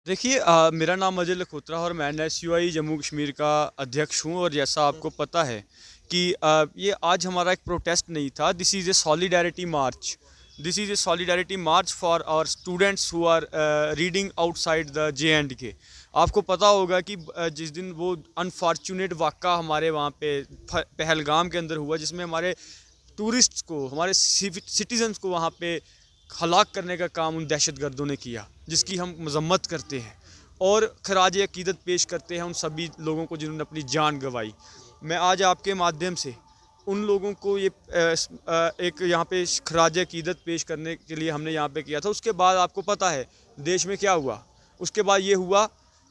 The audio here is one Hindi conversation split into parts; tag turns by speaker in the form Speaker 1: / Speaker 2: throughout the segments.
Speaker 1: देखिए मेरा नाम अजय लखोत्रा और मैं एनएसयूआई जम्मू कश्मीर का अध्यक्ष हूँ और जैसा आपको पता है कि ये आज हमारा एक प्रोटेस्ट नहीं था। This is a solidarity march. This is a solidarity march for our students who are reading outside the J and K. आपको पता होगा कि जिस दिन वो अनफॉर्चुनेट वाक़ा हमारे वहाँ पे पहलगाम के अंदर हुआ, जिसमें हमारे टूरिस्ट्स को, हमारे सिटीजन्स को वहाँ पे हलाक करने का काम उन दहशतगर्दों ने किया, जिसकी हम मजम्मत करते हैं और खराज अकीदत पेश करते हैं उन सभी लोगों को जिन्होंने अपनी जान गंवाई। मैं आज आपके माध्यम से उन लोगों को ये एक यहाँ पे खराज अकीदत पेश करने के लिए हमने यहाँ पे किया था। उसके बाद आपको पता है देश में क्या हुआ। उसके बाद ये हुआ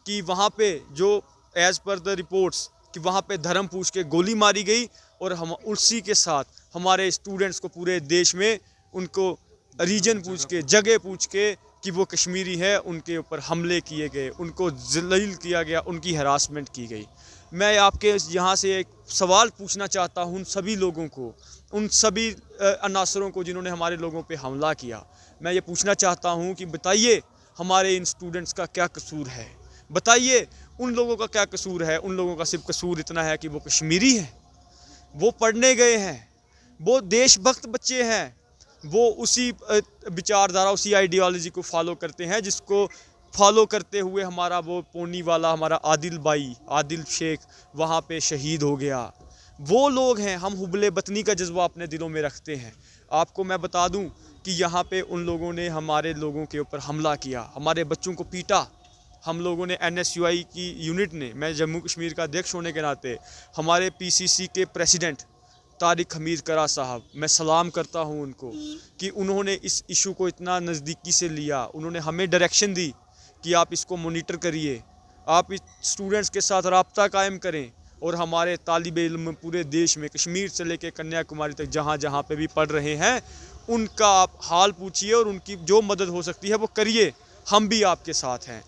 Speaker 1: कि वहाँ पे जो एज़ पर द रिपोर्ट्स कि वहाँ पे धर्म पूछ के गोली मारी गई और हम उसी के साथ हमारे स्टूडेंट्स को पूरे देश में उनको रीजन पूछ के, जगह पूछ के कि वो कश्मीरी है, उनके ऊपर हमले किए गए, उनको ज़लील किया गया, उनकी हरासमेंट की गई। मैं आपके यहाँ से एक सवाल पूछना चाहता हूँ उन सभी लोगों को, उन सभी अनासरों को जिन्होंने हमारे लोगों पे हमला किया। मैं ये पूछना चाहता हूँ कि बताइए हमारे इन स्टूडेंट्स का क्या कसूर है? बताइए उन लोगों का क्या कसूर है? उन लोगों का सिर्फ कसूर इतना है कि वो कश्मीरी हैं, वो पढ़ने गए हैं, वो देशभक्त बच्चे हैं, वो उसी विचारधारा, उसी आइडियोलॉजी को फॉलो करते हैं जिसको फॉलो करते हुए हमारा वो पोनी वाला, हमारा आदिल भाई, आदिल शेख वहाँ पे शहीद हो गया। वो लोग हैं, हम हुब्बे वतनी का जज्बा अपने दिलों में रखते हैं। आपको मैं बता दूं कि यहाँ पे उन लोगों ने हमारे लोगों के ऊपर हमला किया, हमारे बच्चों को पीटा। हम लोगों ने एनएसयूआई की यूनिट ने, मैं जम्मू कश्मीर का अध्यक्ष होने के नाते हमारे पीसीसी के प्रेसिडेंट तारिक हमीद करा साहब, मैं सलाम करता हूं उनको कि उन्होंने इस इशू को इतना नज़दीकी से लिया। उन्होंने हमें डायरेक्शन दी कि आप इसको मॉनिटर करिए, आप इस स्टूडेंट्स के साथ रब्ता कायम करें और हमारे तालिब इल्म पूरे देश में, कश्मीर से लेकर कन्याकुमारी तक, जहाँ जहाँ पे भी पढ़ रहे हैं, उनका आप हाल पूछिए और उनकी जो मदद हो सकती है वो करिए। हम भी आपके साथ हैं।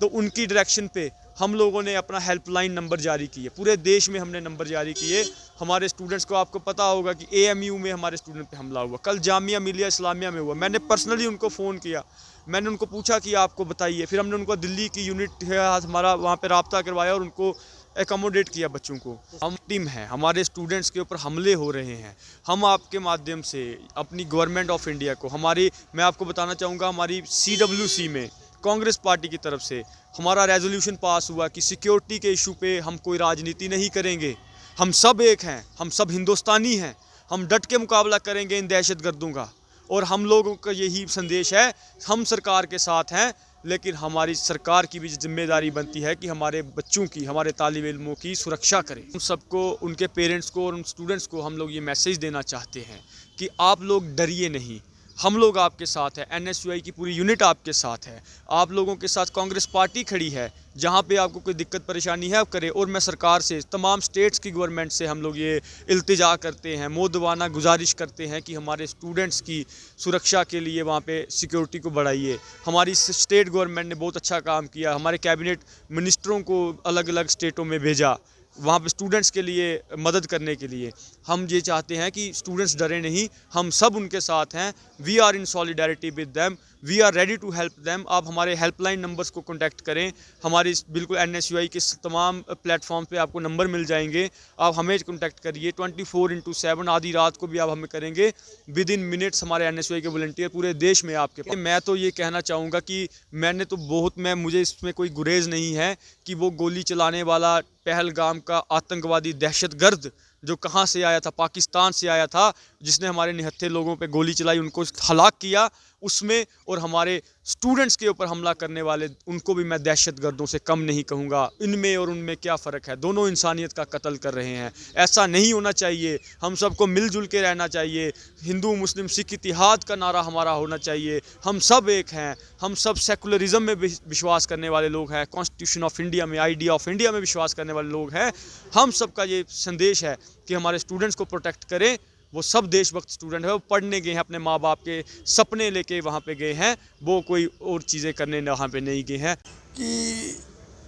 Speaker 1: तो उनकी डायरेक्शन पे हम लोगों ने अपना हेल्पलाइन नंबर जारी किए, पूरे देश में हमने नंबर जारी किए। हमारे स्टूडेंट्स को, आपको पता होगा कि एएमयू में हमारे स्टूडेंट पे हमला हुआ, कल जामिया मिलिया इस्लामिया में हुआ। मैंने पर्सनली उनको फ़ोन किया, मैंने उनको पूछा कि आपको बताइए। फिर हमने उनको दिल्ली की यूनिट है हमारा, वहाँ पे रब्ता करवाया और उनको एकोमोडेट किया बच्चों को। हम टीम है, हमारे स्टूडेंट्स के ऊपर हमले हो रहे हैं। हम आपके माध्यम से अपनी गवर्नमेंट ऑफ इंडिया को, हमारी, मैं आपको बताना चाहूँगा, हमारी CWC में कांग्रेस पार्टी की तरफ से हमारा रेजोल्यूशन पास हुआ कि सिक्योरिटी के इशू पे हम कोई राजनीति नहीं करेंगे। हम सब एक हैं, हम सब हिंदुस्तानी हैं, हम डट के मुकाबला करेंगे इन दहशतगर्दों का। और हम लोगों का यही संदेश है, हम सरकार के साथ हैं, लेकिन हमारी सरकार की भी जिम्मेदारी बनती है कि हमारे बच्चों की, हमारे तालिब इल्मों की सुरक्षा करें। उन सबको, उनके पेरेंट्स को और उन स्टूडेंट्स को हम लोग ये मैसेज देना चाहते हैं कि आप लोग डरिए नहीं, हम लोग आपके साथ हैं। एनएसयूआई की पूरी यूनिट आपके साथ है, आप लोगों के साथ कांग्रेस पार्टी खड़ी है। जहाँ पे आपको कोई दिक्कत परेशानी है आप करें। और मैं सरकार से, तमाम स्टेट्स की गवर्नमेंट से हम लोग ये इल्तिजा करते हैं, मोदवाना गुजारिश करते हैं कि हमारे स्टूडेंट्स की सुरक्षा के लिए वहाँ पे सिक्योरिटी को बढ़ाइए। हमारी स्टेट गवर्नमेंट ने बहुत अच्छा काम किया, हमारे कैबिनेट मिनिस्टरों को अलग अलग स्टेटों में भेजा वहाँ पे स्टूडेंट्स के लिए मदद करने के लिए। हम ये चाहते हैं कि स्टूडेंट्स डरे नहीं, हम सब उनके साथ हैं। We are in solidarity with them, we are ready to help them. आप हमारे हेल्पलाइन नंबर्स को कॉन्टैक्ट करें, हमारी बिल्कुल एनएसयूआई के तमाम प्लेटफॉर्म पे आपको नंबर मिल जाएंगे। आप हमें कॉन्टैक्ट करिए 24/7, आधी रात को भी आप हमें करेंगे। विद इन मिनट्स हमारे एनएसयूआई के वॉलंटियर पूरे देश में आपके पास। मैं तो ये कहना चाहूँगा कि मैंने तो बहुत, मुझे इसमें कोई गुरेज नहीं है कि वो गोली चलाने वाला पहलगाम का आतंकवादी दहशतगर्द जो कहाँ से आया था, पाकिस्तान से आया था, जिसने हमारे निहत्थे लोगों पे गोली चलाई, उनको हलाक किया, उसमें और हमारे स्टूडेंट्स के ऊपर हमला करने वाले उनको भी मैं दहशतगर्दों से कम नहीं कहूँगा। इनमें और उनमें क्या फ़र्क है? दोनों इंसानियत का कत्ल कर रहे हैं। ऐसा नहीं होना चाहिए। हम सबको मिलजुल के रहना चाहिए। हिंदू मुस्लिम सिख इतिहाद का नारा हमारा होना चाहिए। हम सब एक हैं, हम सब सेकुलरिज्म में विश्वास करने वाले लोग हैं, कॉन्स्टिट्यूशन ऑफ इंडिया में, आइडिया ऑफ इंडिया में विश्वास करने वाले लोग हैं। हम सबका ये संदेश है कि हमारे स्टूडेंट्स को प्रोटेक्ट करें। वो सब देशभक्त स्टूडेंट है, वो पढ़ने गए हैं, अपने माँ बाप के सपने लेके वहाँ पे गए हैं, वो कोई और चीज़ें करने वहाँ पे नहीं गए हैं।
Speaker 2: कि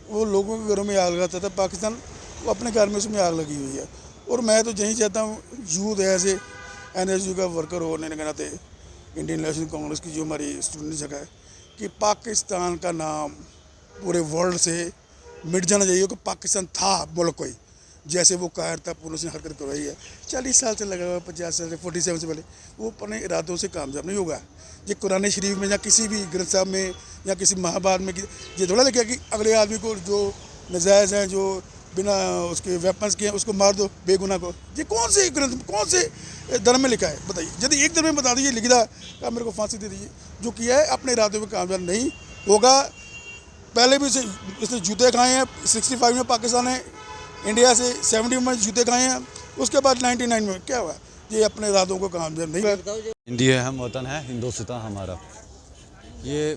Speaker 2: वो लोगों के घरों में आग लगाता था पाकिस्तान, वो अपने घर में उसमें आग लगी हुई है। और मैं तो यही चाहता हूँ, यूथ ऐसे एनएसयू का वर्कर होने के नाते, इंडियन नेशनल कांग्रेस की जो हमारी स्टूडेंट जगह है, कि पाकिस्तान का नाम पूरे वर्ल्ड से मिट जाना चाहिए कि पाकिस्तान था मुल्क कोई, जैसे वो कायर था पुलिस ने हरकत करवाई है 40 साल से लगा हुआ, 50 साल से 47 से पहले, वो अपने इरादों से कामयाब नहीं होगा। ये कुरान शरीफ में या किसी भी ग्रंथ साहब में या किसी महाभारत में ये थोड़ा लिखा कि अगले आदमी को जो नजायज़ हैं, जो बिना उसके वेपन्स के हैं, उसको मार दो बेगुनाह को। ये कौन से ग्रंथ, कौन से धर्म में लिखा है बताइए? यदि एक धर्म में बता दीजिए लिखा का मेरे को फांसी दे दीजिए। जो किया है अपने इरादों में कामयाब नहीं होगा। पहले भी इसने जूते खाए हैं, 65 में पाकिस्तान है, इंडिया से 70 में जूते खाए हैं, उसके बाद 99 में क्या हुआ? ये अपने इरादों को कामयाब नहीं कर।
Speaker 3: इंडिया हम वतन है, हिंदुस्तान हमारा। ये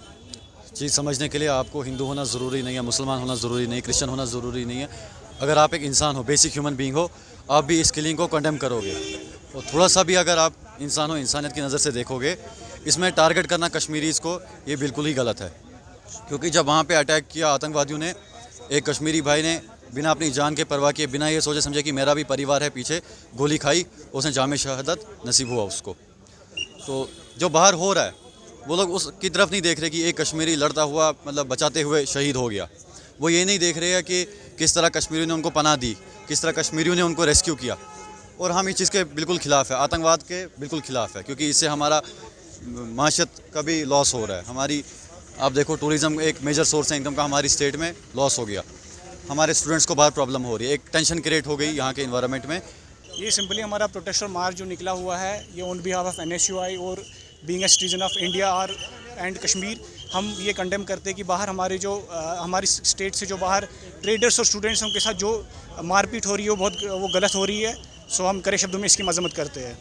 Speaker 3: चीज़ समझने के लिए आपको हिंदू होना ज़रूरी नहीं है, मुसलमान होना ज़रूरी नहीं, क्रिश्चियन होना ज़रूरी नहीं है। अगर आप एक इंसान हो, बेसिक ह्यूमन बीइंग हो, आप भी इस किलिंग को कंडेम करोगे। और थोड़ा सा भी अगर आप इंसान हो, इंसानियत की नज़र से देखोगे, इसमें टारगेट करना कश्मीरीज़ को ये बिल्कुल ही गलत है। क्योंकि जब वहाँ पे अटैक किया आतंकवादियों ने, एक कश्मीरी भाई ने बिना अपनी जान के परवाह किए, बिना ये सोचे समझे कि मेरा भी परिवार है पीछे, गोली खाई, उसने जामे शहादत नसीब हुआ उसको। तो जो बाहर हो रहा है वो लोग उसकी तरफ नहीं देख रहे कि एक कश्मीरी लड़ता हुआ मतलब बचाते हुए शहीद हो गया। वो ये नहीं देख रहे हैं कि किस तरह कश्मीरियों ने उनको पनाह दी, किस तरह कश्मीरियों ने उनको रेस्क्यू किया। और हम इस चीज़ के बिल्कुल ख़िलाफ़ है, आतंकवाद के बिल्कुल ख़िलाफ़ है, क्योंकि इससे हमारा माशत का भी लॉस हो रहा है। हमारी आप देखो टूरिज़्म एक मेजर सोर्स है इनकम का, हमारी स्टेट में लॉस हो गया। हमारे स्टूडेंट्स को बाहर प्रॉब्लम हो रही है, एक टेंशन क्रिएट हो गई यहाँ के इन्वायरमेंट में।
Speaker 4: ये सिंपली हमारा प्रोटेस्ट और मार्च जो निकला हुआ है, ये ऑन बिहाफ ऑफ NSUI और being a citizen of India और एंड कश्मीर, हम ये कंडेम करते हैं कि बाहर हमारे जो हमारी स्टेट से जो बाहर ट्रेडर्स और स्टूडेंट्स उनके साथ जो मारपीट हो रही है वो गलत हो रही है। सो हम कड़े शब्दों में इसकी मजम्मत करते हैं।